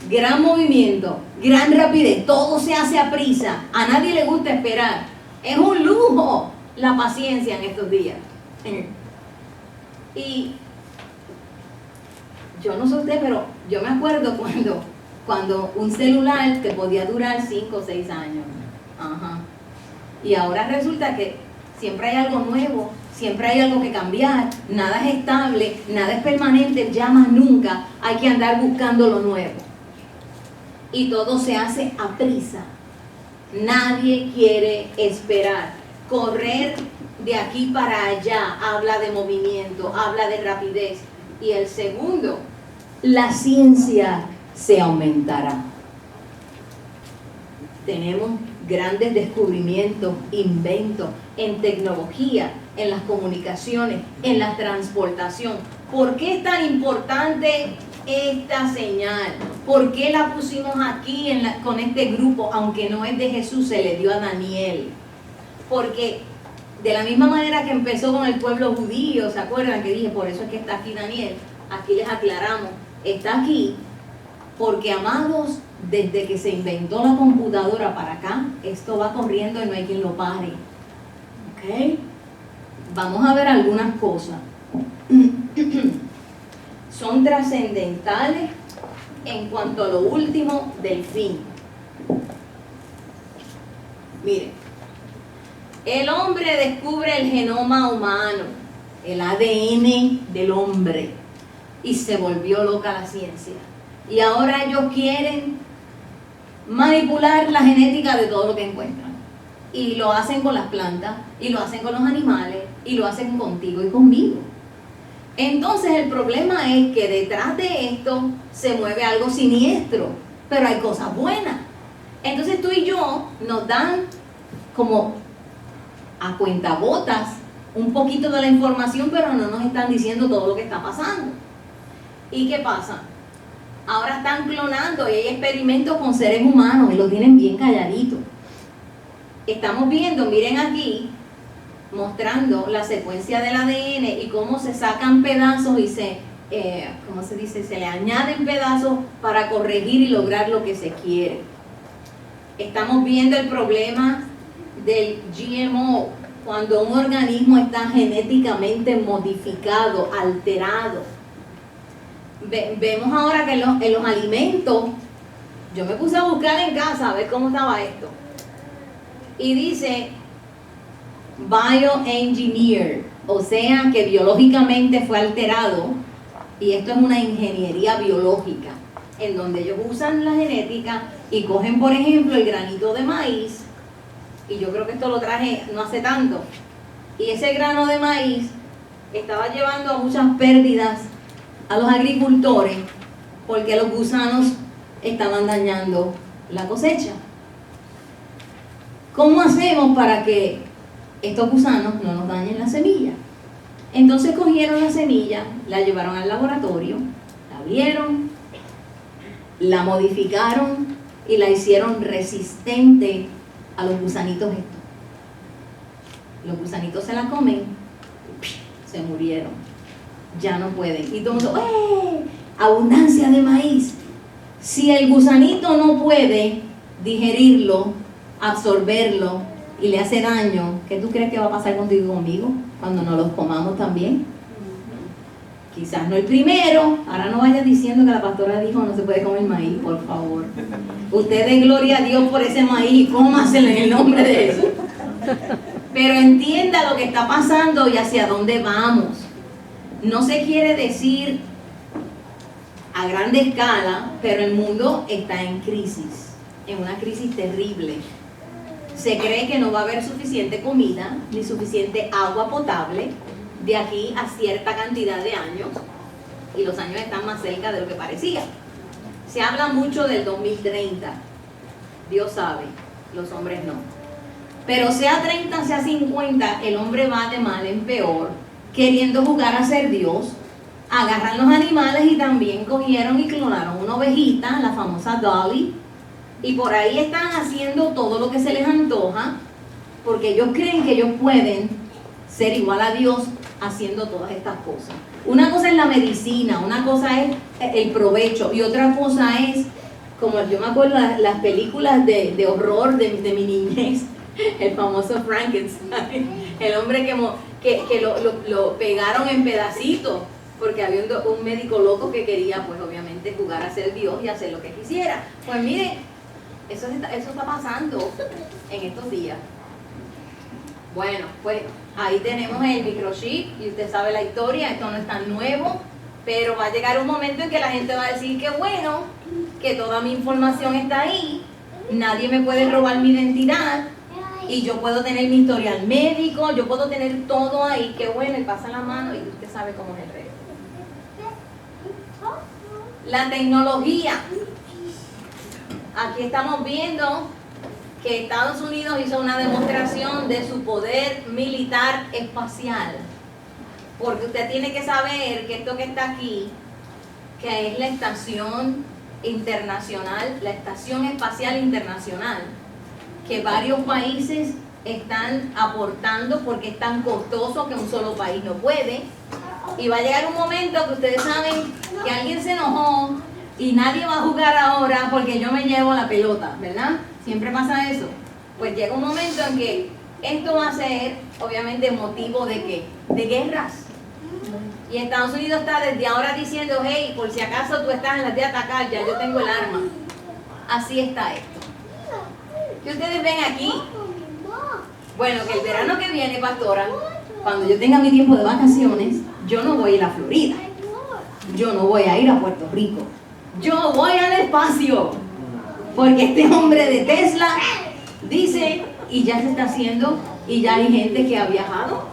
Gran movimiento, gran rapidez, todo se hace a prisa. A nadie le gusta esperar. Es un lujo la paciencia en estos días. Y yo no sé usted, pero yo me acuerdo cuando un celular te podía durar 5 o 6 años. Ajá. Y ahora resulta que siempre hay algo nuevo, siempre hay algo que cambiar, nada es estable, nada es permanente, ya más nunca hay que andar buscando lo nuevo. Y todo se hace a prisa. Nadie quiere esperar. Correr de aquí para allá habla de movimiento, habla de rapidez. Y el segundo, la ciencia se aumentará. Tenemos grandes descubrimientos, inventos en tecnología, en las comunicaciones, en la transportación. ¿Por qué es tan importante esta señal? ¿Por qué la pusimos aquí con este grupo? Aunque no es de Jesús, se le dio a Daniel. Porque de la misma manera que empezó con el pueblo judío, ¿se acuerdan que dije? Por eso es que está aquí Daniel. Aquí les aclaramos, está aquí porque, amados, desde que se inventó la computadora para acá, esto va corriendo y no hay quien lo pare. ¿Ok? Vamos a ver algunas cosas. Son trascendentales en cuanto a lo último del fin. Miren, el hombre descubre el genoma humano, el ADN del hombre, y se volvió loca la ciencia. Y ahora ellos quieren manipular la genética de todo lo que encuentran. Y lo hacen con las plantas, y lo hacen con los animales, y lo hacen contigo y conmigo. Entonces el problema es que detrás de esto se mueve algo siniestro, pero hay cosas buenas. Entonces tú y yo nos dan como a cuentagotas un poquito de la información, pero no nos están diciendo todo lo que está pasando. ¿Y qué pasa? Ahora están clonando y hay experimentos con seres humanos y lo tienen bien calladito. Estamos viendo, miren aquí, mostrando la secuencia del ADN y cómo se sacan pedazos y ¿cómo se dice? Se le añaden pedazos para corregir y lograr lo que se quiere. Estamos viendo el problema del GMO, cuando un organismo está genéticamente modificado, alterado. Vemos ahora que en los alimentos, yo me puse a buscar en casa a ver cómo estaba esto. Y dice bioengineered, o sea que biológicamente fue alterado, y esto es una ingeniería biológica, en donde ellos usan la genética y cogen, por ejemplo, el granito de maíz, y yo creo que esto lo traje no hace tanto, y ese grano de maíz estaba llevando a muchas pérdidas a los agricultores porque los gusanos estaban dañando la cosecha. ¿Cómo hacemos para que estos gusanos no nos dañen la semilla? Entonces cogieron la semilla, la llevaron al laboratorio, la abrieron, la modificaron y la hicieron resistente a los gusanitos estos. Los gusanitos se la comen, se murieron, ya no pueden. Y todo el mundo, ¡eh! Abundancia de maíz. Si el gusanito no puede digerirlo, absorberlo y le hace daño, ¿qué tú crees que va a pasar contigo y conmigo cuando nos los comamos también? Quizás no el primero. Ahora no vayas diciendo que la pastora dijo no se puede comer maíz, por favor. Usted dé gloria a Dios por ese maíz y cómaselo en el nombre de Jesús. Pero entienda lo que está pasando y hacia dónde vamos. No se quiere decir a grande escala, pero el mundo está en crisis, en una crisis terrible. Se cree que no va a haber suficiente comida ni suficiente agua potable de aquí a cierta cantidad de años, y los años están más cerca de lo que parecía. Se habla mucho del 2030, Dios sabe, los hombres no. Pero sea 30, sea 50, el hombre va de mal en peor, queriendo jugar a ser Dios. Agarran los animales y también cogieron y clonaron una ovejita, la famosa Dolly, y por ahí están haciendo todo lo que se les antoja, porque ellos creen que ellos pueden ser igual a Dios haciendo todas estas cosas. Una cosa es la medicina, una cosa es el provecho, y otra cosa es, como yo me acuerdo las películas de horror de mi niñez, el famoso Frankenstein, el hombre que lo pegaron en pedacitos, porque había un médico loco que quería, pues obviamente, jugar a ser Dios y hacer lo que quisiera. Pues mire, eso está pasando en estos días. Bueno, pues ahí tenemos el microchip y usted sabe la historia, esto no es tan nuevo, pero va a llegar un momento en que la gente va a decir que bueno, que toda mi información está ahí, nadie me puede robar mi identidad y yo puedo tener mi historial médico, yo puedo tener todo ahí, que bueno, y pasa la mano y usted sabe cómo es el resto. La tecnología. Aquí estamos viendo que Estados Unidos hizo una demostración de su poder militar espacial. Porque usted tiene que saber que esto que está aquí, que es la estación internacional, la estación espacial internacional, que varios países están aportando porque es tan costoso que un solo país no puede. Y va a llegar un momento que ustedes saben que alguien se enojó y nadie va a jugar ahora porque yo me llevo la pelota, ¿verdad? Siempre pasa eso. Pues llega un momento en que esto va a ser, obviamente, motivo ¿de qué? De guerras. Y Estados Unidos está desde ahora diciendo, hey, por si acaso tú estás en las de atacar, ya yo tengo el arma. Así está esto. Que ustedes ven aquí, Bueno, que el verano que viene, pastora, cuando yo tenga mi tiempo de vacaciones, yo no voy a ir a Florida. Yo no voy a ir a Puerto Rico. Yo voy al espacio. Porque este hombre de Tesla dice, y ya se está haciendo, y ya hay gente que ha viajado,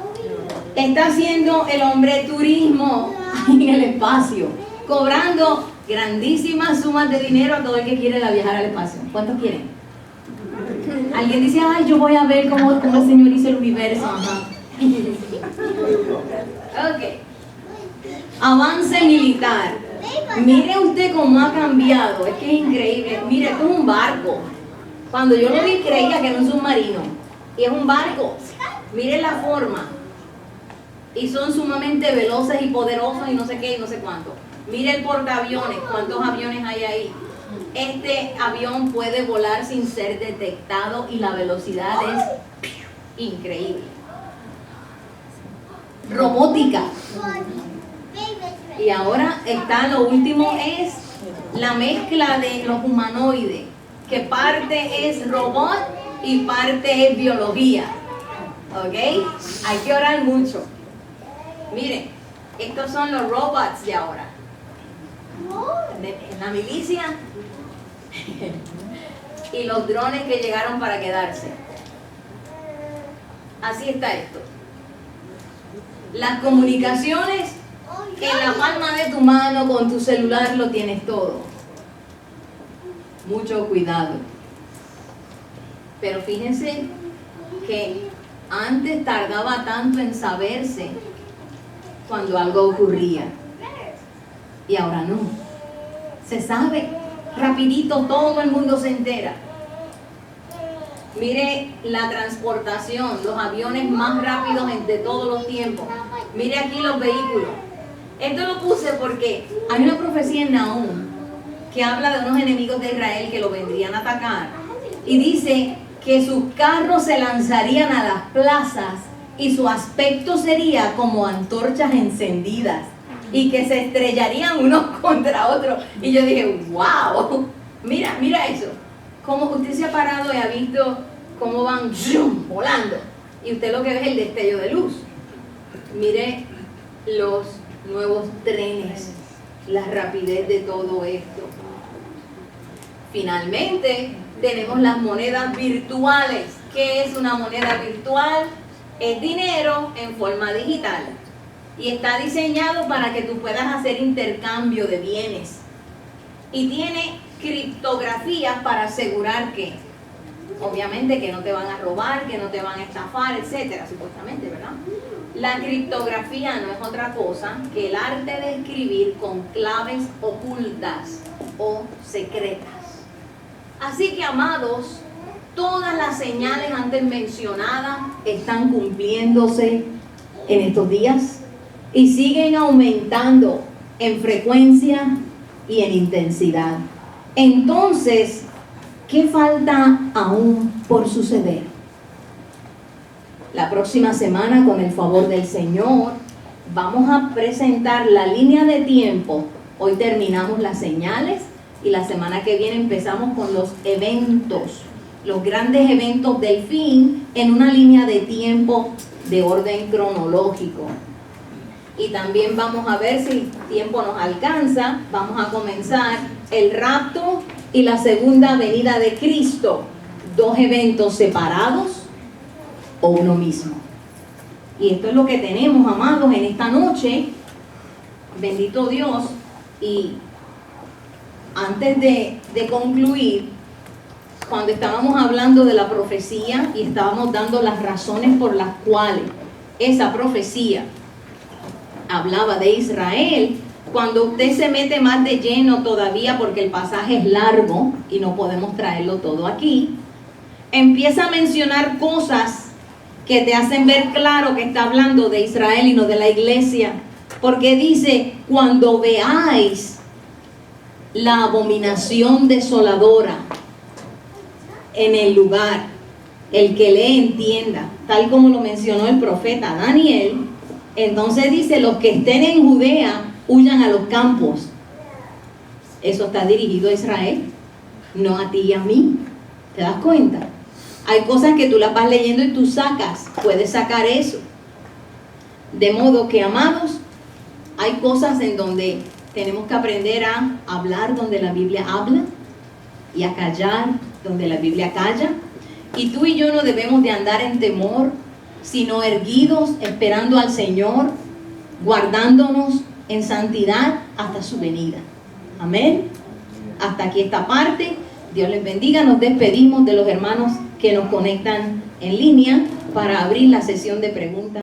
está haciendo el hombre turismo en el espacio, cobrando grandísimas sumas de dinero a todo el que quiere viajar al espacio. ¿Cuántos quieren? Alguien dice, ay, yo voy a ver cómo el Señor hizo el universo. Ajá. Ok. Avance militar. Mire usted cómo ha cambiado. Es que es increíble. Mire, esto es un barco. Cuando yo lo vi creía que era un submarino. Y es un barco. Mire la forma. Y son sumamente veloces y poderosos y no sé qué y no sé cuánto. Mire el portaaviones. ¿Cuántos aviones hay ahí? Este avión puede volar sin ser detectado y la velocidad es increíble. Robótica. Y ahora está lo último, es la mezcla de los humanoides, que parte es robot y parte es biología. ¿Ok? Hay que orar mucho. Miren, estos son los robots de ahora. En la milicia y los drones que llegaron para quedarse. Así está esto. Las comunicaciones, en la palma de tu mano, con tu celular lo tienes todo. Mucho cuidado. Pero fíjense que antes tardaba tanto en saberse cuando algo ocurría. Y ahora no. Se sabe rapidito, todo el mundo se entera. Mire la transportación, los aviones más rápidos de todos los tiempos. Mire aquí los vehículos. Esto lo puse porque hay una profecía en Nahum que habla de unos enemigos de Israel que lo vendrían a atacar. Y dice que sus carros se lanzarían a las plazas y su aspecto sería como antorchas encendidas y que se estrellarían unos contra otros. Y yo dije, wow, mira eso. Como usted se ha parado y ha visto cómo van volando y usted lo que ve es el destello de luz. Mire los nuevos trenes, la rapidez de todo esto. Finalmente tenemos las monedas virtuales. ¿Qué es una moneda virtual? Es dinero en forma digital y está diseñado para que tú puedas hacer intercambio de bienes y tiene criptografías para asegurar que, obviamente, que no te van a robar, que no te van a estafar, etcétera, supuestamente, ¿verdad? La criptografía no es otra cosa que el arte de escribir con claves ocultas o secretas. Así que, amados, todas las señales antes mencionadas están cumpliéndose en estos días y siguen aumentando en frecuencia y en intensidad. Entonces, ¿qué falta aún por suceder? La próxima semana, con el favor del Señor, vamos a presentar la línea de tiempo. Hoy terminamos las señales y la semana que viene empezamos con los eventos, los grandes eventos del fin en una línea de tiempo de orden cronológico. Y también vamos a ver si el tiempo nos alcanza. Vamos a comenzar el rapto y la segunda venida de Cristo, dos eventos separados o uno mismo. Y esto es lo que tenemos, amados, en esta noche. Bendito Dios. Y antes de concluir, cuando estábamos hablando de la profecía y estábamos dando las razones por las cuales esa profecía hablaba de Israel, cuando usted se mete más de lleno todavía, porque el pasaje es largo y no podemos traerlo todo aquí, empieza a mencionar cosas que te hacen ver claro que está hablando de Israel y no de la iglesia, porque dice, cuando veáis la abominación desoladora en el lugar, el que lee entienda, tal como lo mencionó el profeta Daniel. Entonces dice, los que estén en Judea huyan a los campos. Eso está dirigido a Israel, no a ti y a mí. ¿Te das cuenta? Hay cosas que tú las vas leyendo y tú puedes sacar eso. De modo que, amados, hay cosas en donde tenemos que aprender a hablar donde la Biblia habla y a callar donde la Biblia calla. Y tú y yo no debemos de andar en temor, sino erguidos, esperando al Señor, guardándonos en santidad hasta su venida. Amén. Hasta aquí esta parte. Dios les bendiga. Nos despedimos de los hermanos que nos conectan en línea para abrir la sesión de preguntas.